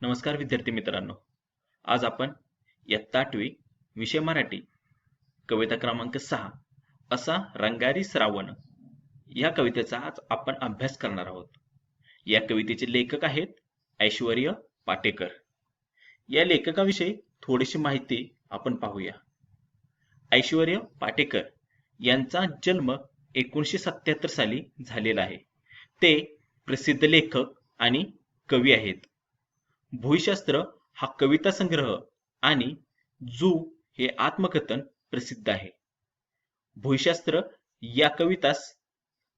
नमस्कार विद्यार्थी मित्रांनो. आज आपण इयत्ता 8वी विषय मराठी कविता क्रमांक 6 असा रंगारी श्रावण या कवितेचा आज आपण अभ्यास करणार आहोत. या कवितेचे लेखक आहेत ऐश्वर्य पाटेकर. या लेखकाविषयी थोडीशी माहिती आपण पाहूया. ऐश्वर्य पाटेकर यांचा जन्म 1977 साली झालेला आहे. ते प्रसिद्ध लेखक आणि कवी आहेत. भूईशास्त्र हा कविता संग्रह आणि जू हे आत्मकथन प्रसिद्ध आहे. भूईशास्त्र या कवितास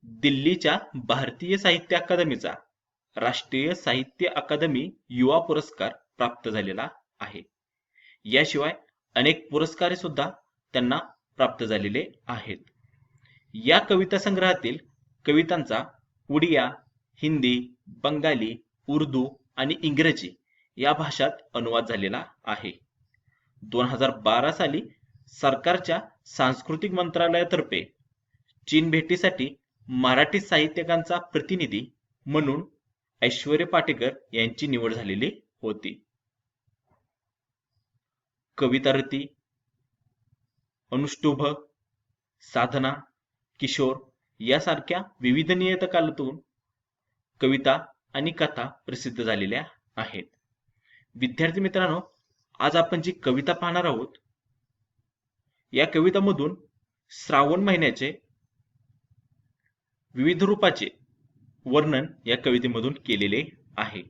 दिल्लीच्या भारतीय साहित्य अकादमीचा राष्ट्रीय साहित्य अकादमी युवा पुरस्कार प्राप्त झालेला आहे. याशिवाय अनेक पुरस्कारे सुद्धा त्यांना प्राप्त झालेले आहेत. या कविता संग्रहातील कवितांचा उडिया, हिंदी, बंगाली, उर्दू आणि इंग्रजी या भाषात अनुवाद झालेला आहे. 2012 साली सरकारच्या सांस्कृतिक मंत्रालयातर्फे चीन भेटीसाठी मराठी साहित्यिकांचा प्रतिनिधी म्हणून ऐश्वर्य पाटेकर यांची निवड झालेली होती. कवितारती, अनुष्टुभ, साधना, किशोर यासारख्या विविध नियतकालिकातून कविता आणि कथा प्रसिद्ध झालेल्या आहेत. विद्यार्थी मित्रांनो, आज आपण जी कविता पाहणार आहोत या कवितामधून श्रावण महिन्याचे विविध रूपाचे वर्णन या कवितेमधून केलेले आहे.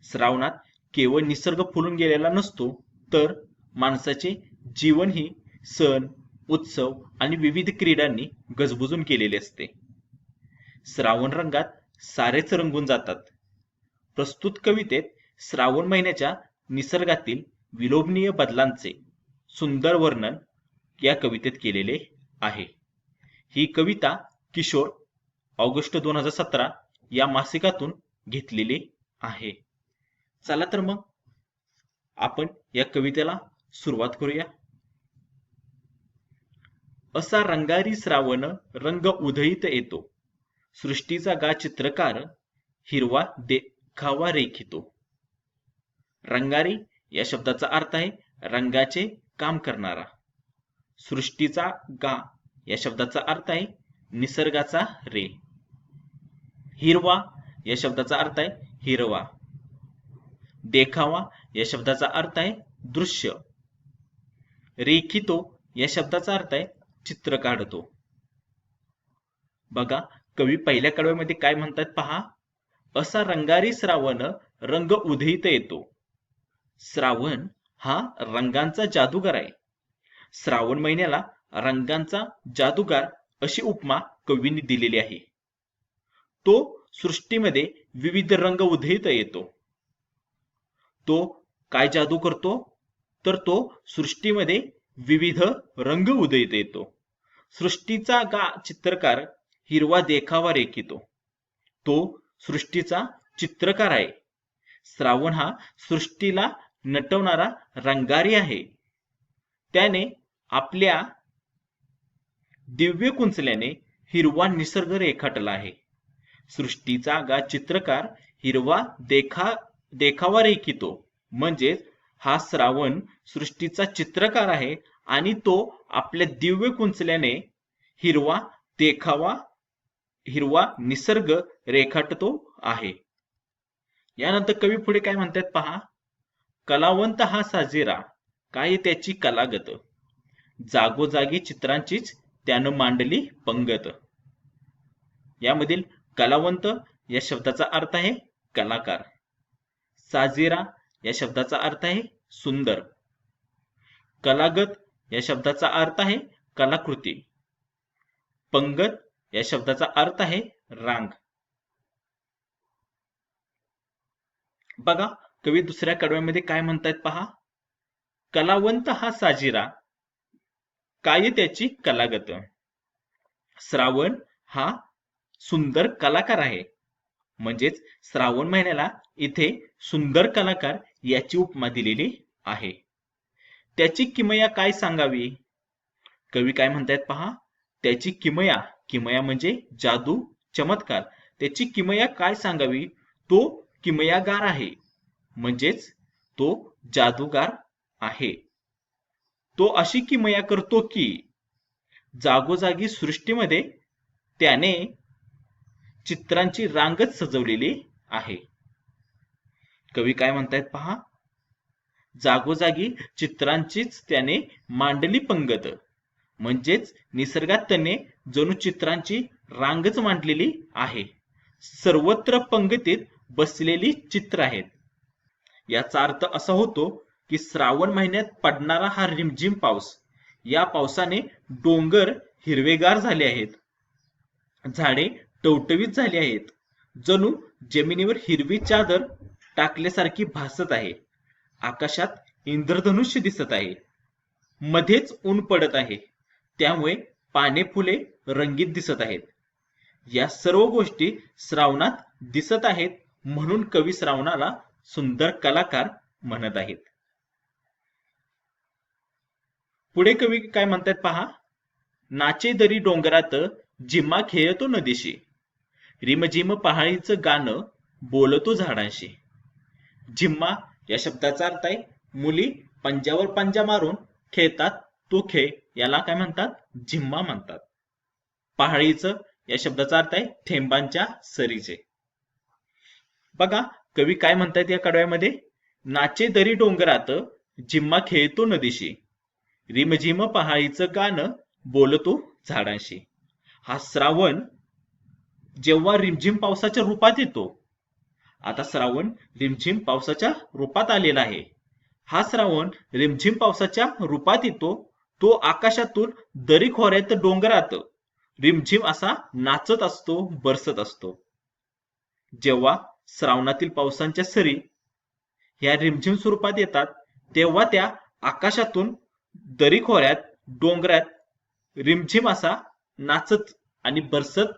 श्रावणात केवळ निसर्ग फुलून गेलेला नसतो, तर माणसाचे जीवनही सण, उत्सव आणि विविध क्रीडांनी गजबजून केलेले असते. श्रावण रंगात सारेच रंगून जातात. प्रस्तुत कवितेत श्रावण महिन्याच्या निसर्गातील विलोभनीय बदलांचे सुंदर वर्णन या कवितेत केलेले आहे. ही कविता किशोर ऑगस्ट 2017 या मासिकातून घेतलेली आहे. चला तर मग आपण या कवितेला सुरुवात करूया. असा रंगारी श्रावण रंग उधळीत येतो, सृष्टीचा गा चित्रकार हिरवा देखावा रेखितो. रंगारी या शब्दाचा अर्थ आहे रंगाचे काम करणारा. सृष्टीचा गा या शब्दाचा अर्थ आहे निसर्गाचा रे. हिरवा या शब्दाचा अर्थ आहे हिरवा. देखावा या शब्दाचा अर्थ आहे दृश्य. रेखितो या शब्दाचा अर्थ आहे चित्र काढतो. बघा, कवी पहिल्या कडव्यामध्ये काय म्हणतात पहा. असा रंगारी श्रावण रंग उधळीत येतो. श्रावण हा रंगांचा जादूगार आहे. श्रावण महिन्याला रंगांचा जादूगार अशी उपमा कवींनी दिलेली आहे. तो सृष्टीमध्ये विविध रंग उधळीत येतो. तो काय जादू करतो, तर तो सृष्टीमध्ये विविध रंग उधळीत येतो. सृष्टीचा गा चित्रकार हिरवा देखावा रेखितो. तो सृष्टीचा चित्रकार आहे. श्रावण हा सृष्टीला नटवणारा रंगारी आहे. त्याने आपल्या दिव्य कुंचल्याने हिरवा निसर्ग रेखाटला आहे. सृष्टीचा गा चित्रकार हिरवा देखावा रेखितो. म्हणजेच हा श्रावण सृष्टीचा चित्रकार आहे आणि तो आपल्या दिव्य कुंचल्याने हिरवा निसर्ग रेखाटतो आहे. यानंतर कवी पुढे काय म्हणतात पहा. कलावंत हा साजेरा, काय त्याची कलागत, जागोजागी चित्रांचीच त्यानं मांडली पंगत. यामधील कलावंत या शब्दाचा अर्थ आहे कलाकार. साजेरा या शब्दाचा अर्थ आहे सुंदर. कलागत या शब्दाचा अर्थ आहे कलाकृती. पंगत या शब्दाचा अर्थ आहे रांग. बघा, कवी दुसऱ्या कडव्यामध्ये काय म्हणतात पहा. कलावंत हा साजेरा, काय त्याची कलागत. श्रावण हा सुंदर कलाकार आहे. म्हणजेच श्रावण महिन्याला इथे सुंदर कलाकार याची उपमा दिलेली आहे. त्याची किमया काय सांगावी. कवी काय म्हणतात पहा. त्याची किमया म्हणजे जादू, चमत्कार. त्याची किमया काय सांगावी. तो किमयागार आहे. म्हणजेच तो जादूगार आहे. तो अशी किमया करतो की जागोजागी सृष्टीमध्ये त्याने चित्रांची रांगच सजवलेली आहे. कवी काय म्हणतायत पहा, जागोजागी चित्रांचीच त्याने मांडली पंगत, म्हणजेच निसर्गात त्याने जणू चित्रांची रांगच मांडलेली आहे. सर्वत्र पंगतीत बसलेली चित्र आहेत. याचा अर्थ असा होतो की श्रावण महिन्यात पडणारा हा रिमझिम पाऊस, या पावसाने डोंगर हिरवेगार झाले आहेत, झाडे टवटवीत झाली आहेत, जणू जमिनीवर हिरवी चादर टाकल्यासारखी भासत आहे. आकाशात इंद्रधनुष्य दिसत आहे. मध्येच ऊन पडत आहे, त्यामुळे पाने फुले रंगीत दिसत आहेत. या सर्व गोष्टी श्रावणात दिसत आहेत, म्हणून कवी श्रावणाला सुंदर कलाकार म्हणत आहेत. पुढे कवी काय म्हणतात पहा, नाचे दरी डोंगरात जिम्मा खेळतो नदीशी, रिमझिम पहाडीचं गाणं बोलतो झाडांशी. जिम्मा या शब्दाचा अर्थ आहे मुली पंजावर पंजा मारून खेळतात तो खेळ, याला काय म्हणतात, जिम्मा म्हणतात. पहाडीचं या शब्दाचा अर्थ आहे थेंबांच्या सरीचे. बघा कवी काय म्हणतात या कडव्यामध्ये, नाचे दरी डोंगरात जिम्मा खेळतो नदीशी, रिमझिम पहाडीचं गाणं बोलतो झाडांशी. हा श्रावण जेव्हा रिमझिम पावसाच्या रूपात येतो, आता श्रावण रिमझिम पावसाच्या रूपात आलेला आहे. हा श्रावण रिमझिम पावसाच्या रूपात येतो, तो आकाशातून दरी खोऱ्यात डोंगरात रिमझिम असा नाचत असतो, बरसत असतो. जेव्हा श्रावणातील पावसांच्या सरी ह्या रिमझिम स्वरूपात येतात, तेव्हा त्या आकाशातून दरी खोऱ्यात डोंगरात रिमझिम असा नाचत आणि बरसत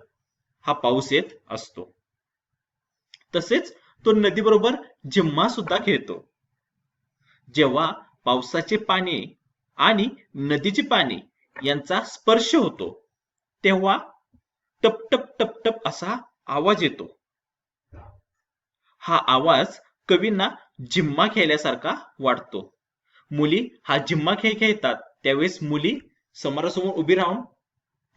हा पाऊस येत असतो. तसेच तो नदीबरोबर जिम्मा सुद्धा खेळतो. जेव्हा पावसाचे पाणी आणि नदीचे पाणी यांचा स्पर्श होतो, तेव्हा टप टप टप टप असा आवाज येतो. हा आवाज कवींना जिम्मा खेळल्यासारखा वाटतो. मुली हा जिम्मा खेळ खेळतात, त्यावेळेस मुली समोरासमोर उभी राहून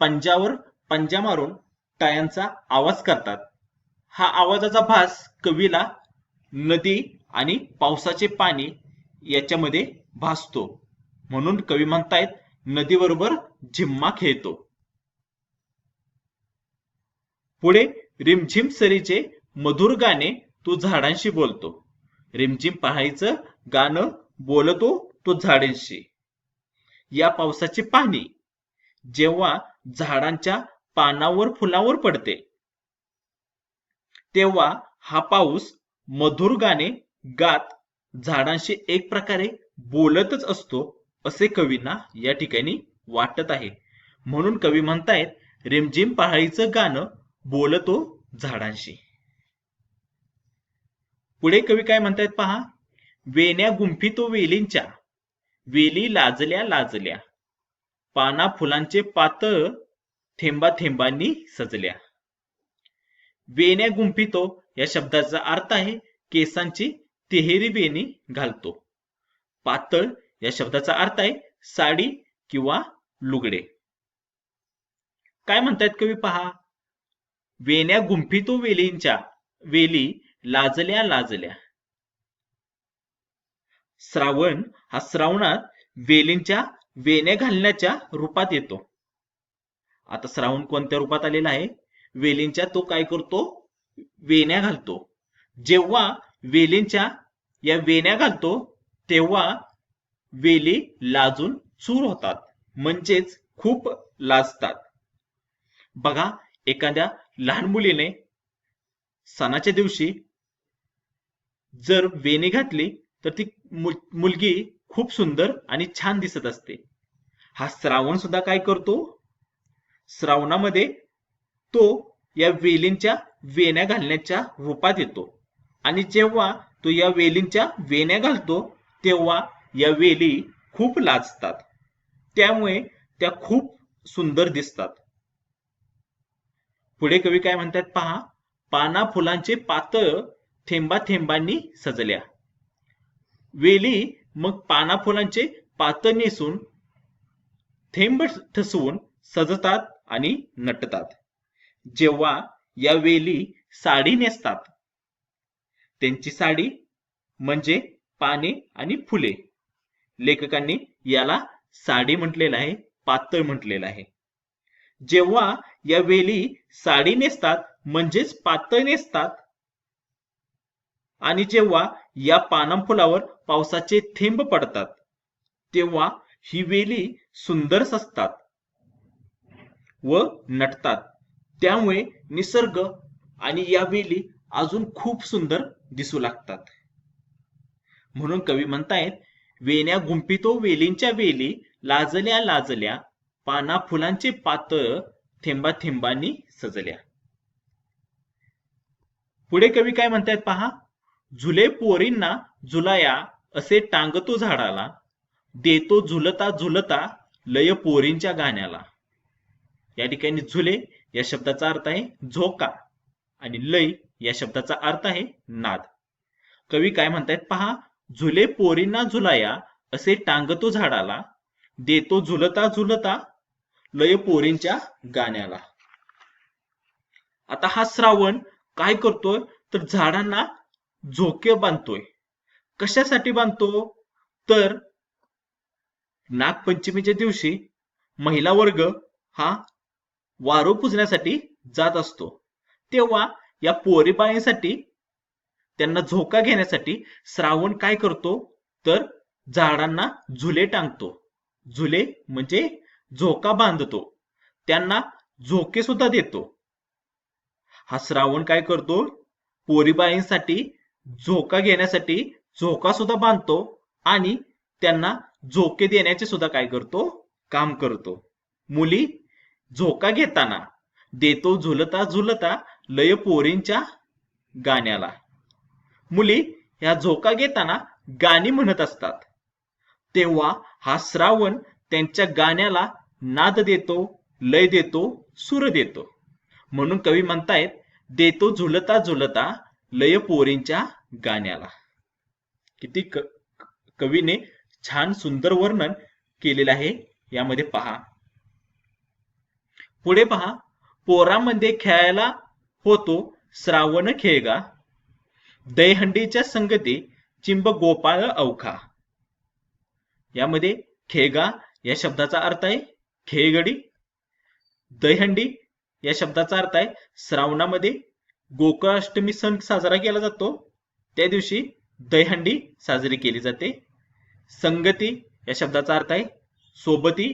पंजावर पंजा मारून टाळ्यांचा आवाज करतात. हा आवाजाचा भास कवीला नदी आणि पावसाचे पाणी याच्यामध्ये भासतो, म्हणून कवी म्हणतायत नदीबरोबर जिम्मा खेळतो. पुढे रिमझिम सरीचे मधुर गाणे तो झाडांशी बोलतो, रिमझिम पहाडीचं गाणं बोलतो तो झाडांशी. या पावसाचे पाणी जेव्हा झाडांच्या पानावर फुलावर पडते, तेव्हा हा पाऊस मधुर गाणे गात झाडांशी एक प्रकारे बोलतच असतो, असे कवींना या ठिकाणी वाटत आहे. म्हणून कवी म्हणतायत रिमझिम पहाडीचं गाणं बोलतो झाडांशी. पुढे कवी काय म्हणतायत पहा, वेण्या गुंफितो वेलींच्या, वेली लाजल्या लाजल्या, पाना फुलांचे पातळ थेंबा थेंबांनी सजल्या. वेण्या गुंफितो या शब्दाचा अर्थ आहे केसांची तिहेरी वेणी घालतो. पातळ या शब्दाचा अर्थ आहे साडी किंवा लुगडे. काय म्हणतात कवी पहा, वेण्या गुंफितो वेलींच्या, वेली लाजल्या लाजल्या. श्रावण हा श्रावणात वेलींच्या वेण्या घालण्याच्या रूपात येतो. आता श्रावण कोणत्या रूपात आलेला आहे, वेलींच्या तो काय करतो, वेण्या घालतो. जेव्हा वेलींच्या या वेण्या घालतो, तेव्हा वेली लाजून चूर होतात, म्हणजेच खूप लाजतात. बघा एखाद्या लहान मुलीने सणाच्या दिवशी जर वेणी घातली तर ती मुलगी खूप सुंदर आणि छान दिसत असते. हा श्रावण सुद्धा काय करतो, श्रावणामध्ये तो या वेलींच्या वेण्या घालण्याच्या रूपात येतो, आणि जेव्हा तो या वेलींच्या वेण्या घालतो, तेव्हा या वेली खूप लाजतात, त्यामुळे त्या खूप सुंदर दिसतात. पुढे कवी काय म्हणतात पहा, पाना फुलांचे पातळ थेंबा थेंबांनी सजल्या. वेली मग पाना फुलांचे पातळ नेसून थेंब ठसवून सजतात आणि नटतात. जेव्हा या वेली साडी नेसतात, त्यांची साडी म्हणजे पाने आणि फुले. लेखकांनी याला साडी म्हटलेलं आहे, पातळ म्हटलेलं आहे. जेव्हा या वेली साडी नेसतात म्हणजेच पातळ नेसतात आणि जेव्हा या पाना फुलावर पावसाचे थेंब पडतात, तेव्हा ही वेली सुंदर सजतात व नटतात. त्यामुळे निसर्ग आणि या वेली अजून खूप सुंदर दिसू लागतात. म्हणून कवी म्हणतायत, वेण्या गुंफितो वेलींच्या वेली, लाजल्या लाजल्या पाना फुलांचे पातळ, थेंबा थेंबांनी सजल्या. पुढे कवी काय म्हणतायत पहा. झुले पोरींना झुलाया, असे टांगतो झाडाला, देतो झुलता झुलता लय पोरींच्या गाण्याला. या ठिकाणी झुले या शब्दाचा अर्थ आहे झोका आणि लय या शब्दाचा अर्थ आहे नाद. कवी काय म्हणतायत पहा. झुले पोरींना झुलाया, असे टांगतो झाडाला, देतो झुलता झुलता लय पोरींच्या गाण्याला. आता हा श्रावण काय करतोय तर झाडांना झोके बांधतोय. कशासाठी बांधतो तर नागपंचमीच्या दिवशी महिला वर्ग हा वारू पुजण्यासाठी जात असतो. तेव्हा या पोरीबाळींसाठी त्यांना झोका घेण्यासाठी श्रावण काय करतो तर झाडांना झुले टांगतो. झुले म्हणजे झोका बांधतो, त्यांना झोके सुद्धा देतो. हा श्रावण काय करतो पोरीबाळींसाठी झोका घेण्यासाठी झोका सुद्धा बांधतो आणि त्यांना झोके देण्याचे सुद्धा काय करतो काम करतो. मुली झोका घेताना देतो झुलता झुलता लय पोरींच्या गाण्याला. मुली ह्या झोका घेताना गाणी म्हणत असतात, तेव्हा हा श्रावण त्यांच्या गाण्याला नाद देतो, लय देतो, सूर देतो. म्हणून कवी म्हणतायत, देतो झुलता झुलता लय पोरींच्या गाण्याला. किती कवीने छान सुंदर वर्णन केलेलं आहे यामध्ये पहा. पुढे पहा. पोरामध्ये खेळायला होतो श्रावण खेळगा, दहीहंडीच्या संगती चिंब गोपाळ अवखा. यामध्ये खेळगा या शब्दाचा अर्थ आहे खेळगडी. दहीहंडी या शब्दाचा अर्थ आहे श्रावणामध्ये गोकुळाष्टमी सण साजरा केला जातो, त्या दिवशी दहीहंडी साजरी केली जाते. संगती या शब्दाचा अर्थ आहे सोबती.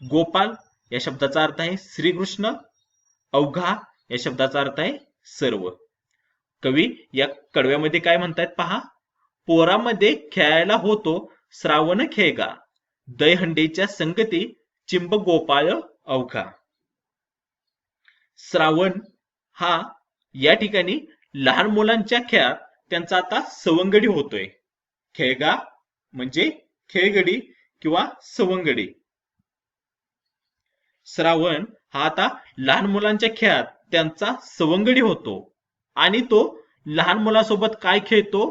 गोपाल या शब्दाचा अर्थ आहे श्रीकृष्ण. अवघा या शब्दाचा अर्थ आहे सर्व. कवी या कडव्यामध्ये काय म्हणतायत पहा. पोरामध्ये खेळायला होतो श्रावण खेळगा, दहीहंडीच्या संगती चिंब गोपाळ अवघा. श्रावण हा या ठिकाणी लहान मुलांच्या खेळात त्यांचा आता सवंगडी होतोय. खेळगा म्हणजे खेळगडी किंवा सवंगडी. श्रावण हा आता लहान मुलांच्या खेळात त्यांचा सवंगडी होतो आणि तो लहान मुलांसोबत काय खेळतो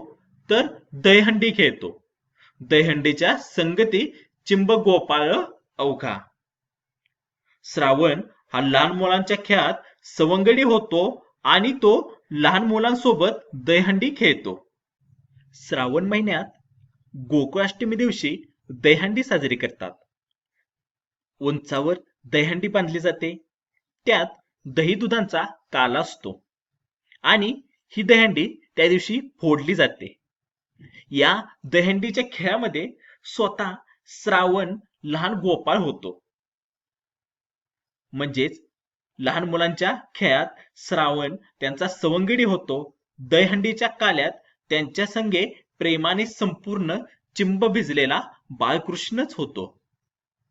तर दहीहंडी खेळतो. दहीहंडीच्या संगती चिंब गोपाळ अवघा. श्रावण हा लहान मुलांच्या खेळात सवंगडी होतो आणि तो लहान मुलांसोबत दहीहंडी खेळतो. श्रावण महिन्यात गोकुळाष्टमी दिवशी दहीहंडी साजरी करतात. उंचावर दहीहंडी बांधली जाते, त्यात दही दुधांचा काला असतो आणि ही दहीहंडी त्या दिवशी फोडली जाते. या दहीहंडीच्या खेळामध्ये स्वतः श्रावण लहान गोपाळ होतो. म्हणजेच लहान मुलांच्या खेळात श्रावण त्यांचा सवंगडी होतो. दहीहंडीच्या काल्यात त्यांच्या संगे प्रेमाने संपूर्ण चिंब भिजलेला बाळकृष्णच होतो.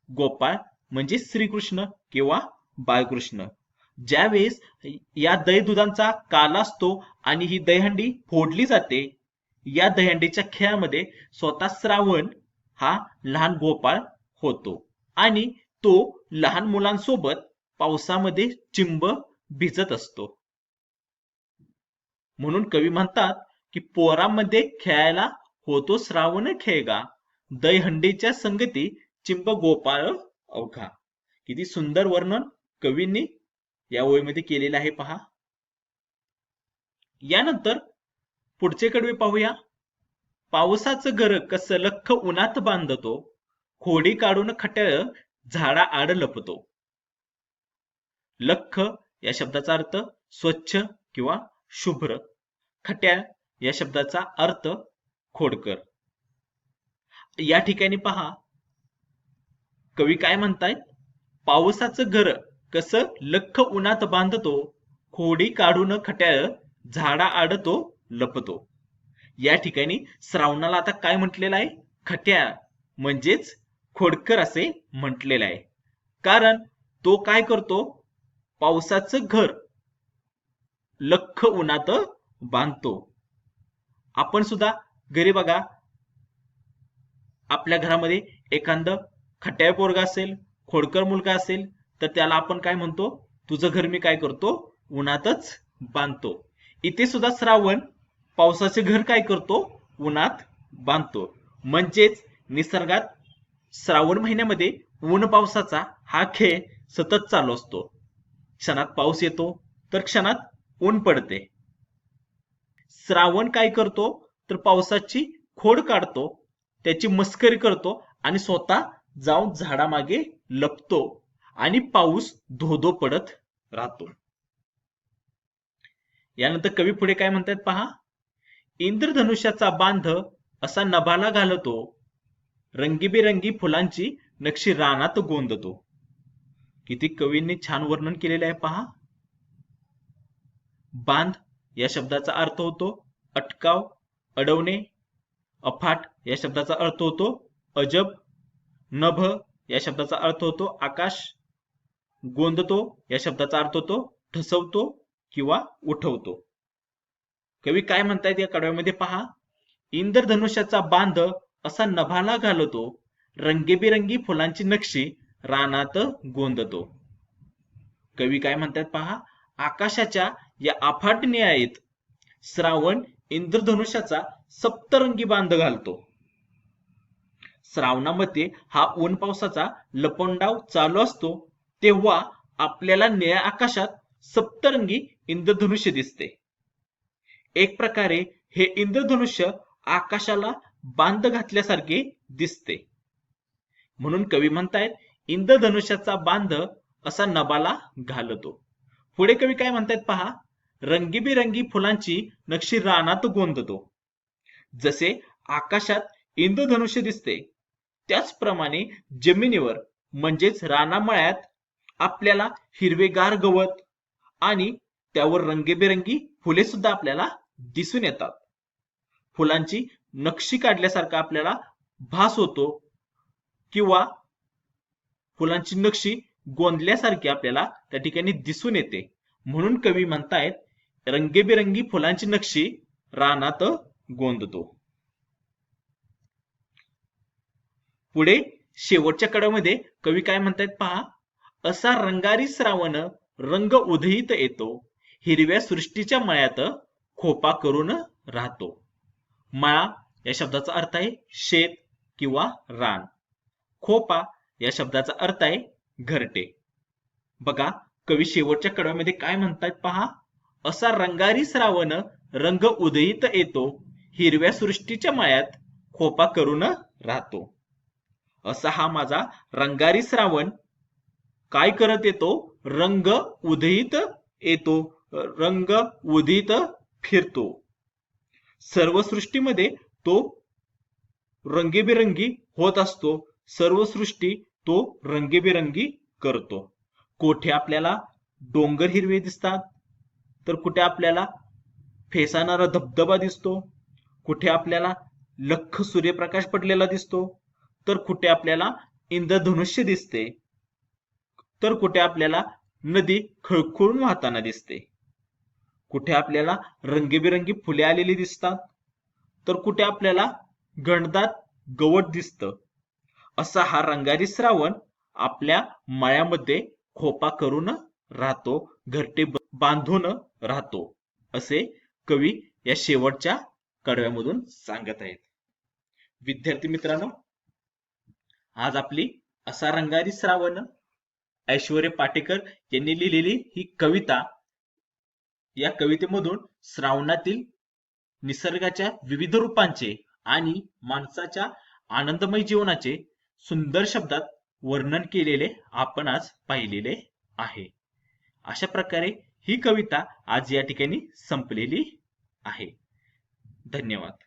गोपाळ म्हणजे श्रीकृष्ण किंवा बाळकृष्ण. ज्यावेळेस या दही दुधांचा काला असतो आणि ही दहीहंडी फोडली जाते, या दहीहंडीच्या खेळामध्ये स्वतः श्रावण हा लहान गोपाळ होतो आणि तो लहान मुलांसोबत पावसामध्ये चिंब भिजत असतो. म्हणून कवी म्हणतात की पोरांमध्ये खेळायला होतो श्रावण खेळगा, दहीहंडीच्या संगती चिंब गोपाळ अवघा. किती सुंदर वर्णन कवींनी या ओळीमध्ये केलेलं आहे पहा. यानंतर पुढचे कडवे पाहूया. पावसाचं घर कसं लख उन्हात बांधतो, खोडी काढून खट्याळ झाडा आड लपतो. लख या शब्दाचा अर्थ स्वच्छ किंवा शुभ्र. खट्याळ या शब्दाचा अर्थ खोडकर. या ठिकाणी पहा कवी काय म्हणतायत, पावसाचं घर कसं लख उन्हात बांधतो, खोडी काढून खट्याळ झाडा आड तो लपतो. या ठिकाणी श्रावणाला आता काय म्हटलेलं आहे, खट्याळ म्हणजेच खोडकर असे म्हटलेलं आहे. कारण तो काय करतो, पावसाचं घर लख उन्हात बांधतो. आपण सुद्धा घरी बघा, आपल्या घरामध्ये एखादं खट्याळ पोरगा असेल, खोडकर मुलगा असेल, तर त्याला आपण काय म्हणतो, तुझं घर मी काय करतो, उन्हातच बांधतो. इथे सुद्धा श्रावण पावसाचे घर काय करतो, उन्हात बांधतो. म्हणजेच निसर्गात श्रावण महिन्यामध्ये ऊन पावसाचा हा खेळ सतत चालू असतो. क्षणात पाऊस येतो तर क्षणात ऊन पडते. श्रावण काय करतो तर पावसाची खोड काढतो, त्याची मस्करी करतो आणि स्वतः जाऊन झाडामागे लपतो आणि पाऊस धो-धो पडत राहतो. यानंतर कवी पुढे काय म्हणतात पहा. इंद्रधनुष्याचा बांध असा नभाला घालतो, रंगीबेरंगी फुलांची नक्षी रानात गोंदतो. किती कवींनी छान वर्णन केलेले आहे पहा. बांध या शब्दाचा अर्थ होतो अटकाव, अडवणे. अफाट या शब्दाचा अर्थ होतो अजब. नभ या शब्दाचा अर्थ होतो आकाश. गोंदतो या शब्दाचा अर्थ होतो ठसवतो किंवा उठवतो. कवी काय म्हणतायत या कडव्यामध्ये पहा. इंद्रधनुष्याचा बांध असा नभाला घालतो, रंगीबेरंगी फुलांची नक्षी रानात गोंदतो. कवी काय म्हणतात पहा. आकाशाच्या या अफाट निळाईत श्रावण इंद्रधनुष्याचा सप्तरंगी बांध घालतो. श्रावणामध्ये हा ऊन पावसाचा लपंडाव चालू असतो, तेव्हा आपल्याला निळ्या आकाशात सप्तरंगी इंद्रधनुष्य दिसते. एक प्रकारे हे इंद्रधनुष्य आकाशाला बांध घातल्यासारखे दिसते. म्हणून कवी म्हणतायत इंद्रधनुष्याचा बांध असा नभाला घालतो. पुढे कवी काय म्हणतायत पहा. रंगीबेरंगी फुलांची नक्षी रानात गोंदतो. जसे आकाशात इंद्रधनुष्य दिसते, त्याचप्रमाणे जमिनीवर म्हणजेच रानामळ्यात आपल्याला हिरवेगार गवत आणि त्यावर रंगीबेरंगी फुले सुद्धा आपल्याला दिसून येतात. फुलांची नक्षी काढल्यासारखा आपल्याला भास होतो किंवा फुलांची नक्षी गोंदल्यासारखी आपल्याला त्या ठिकाणी दिसून येते. म्हणून कवी म्हणतायत रंगीबेरंगी फुलांची नक्षी रानात गोंदतो. पुढे शेवटच्या कडव्यामध्ये कवी काय म्हणतायत पहा. असा रंगारी श्रावण रंग उधळीत येतो, हिरव्या सृष्टीच्या मळ्यात खोपा करून राहतो. मळा या शब्दाचा अर्थ आहे शेत किंवा रान. खोपा या शब्दाचा अर्थ आहे घरटे. बघा कवी शेवटच्या कडव्यामध्ये काय म्हणतात पहा. असा रंगारी श्रावण रंग उधळीत येतो, हिरव्या सृष्टीच्या मळ्यात खोपा करून राहतो. असा हा माझा रंगारी श्रावण काय करत येतो, रंग उधळीत येतो, रंग उधळीत फिरतो. सर्व सृष्टीमध्ये तो रंगीबेरंगी होत असतो. सर्व सृष्टी तो रंगीबेरंगी करतो. कोठे आपल्याला डोंगर हिरवे दिसतात, तर कुठे आपल्याला फेसाणारा धबधबा दिसतो, कुठे आपल्याला लख्ख सूर्यप्रकाश पडलेला दिसतो, तर कुठे आपल्याला इंद्रधनुष्य दिसते, तर कुठे आपल्याला नदी खळखळून वाहताना दिसते. कुठे आपल्याला रंगीबेरंगी फुले आलेली दिसतात, तर कुठे आपल्याला घनदाट गवत दिसतं. असा हा रंगारी श्रावण आपल्या मळ्यामध्ये खोपा करून राहतो, घरटे बांधून राहतो, असे कवी या शेवटच्या कडव्यामधून सांगत आहेत. विद्यार्थी मित्रांनो, आज आपली असा रंगारी श्रावण ऐश्वर्य पाटेकर यांनी लिहिलेली ही कविता, या कवितेमधून श्रावणातील निसर्गाच्या विविध रूपांचे आणि माणसाच्या आनंदमय जीवनाचे सुंदर शब्दात वर्णन केलेले आपण आज पाहिलेले आहे. अशा प्रकारे ही कविता आज या ठिकाणी संपलेली आहे. धन्यवाद.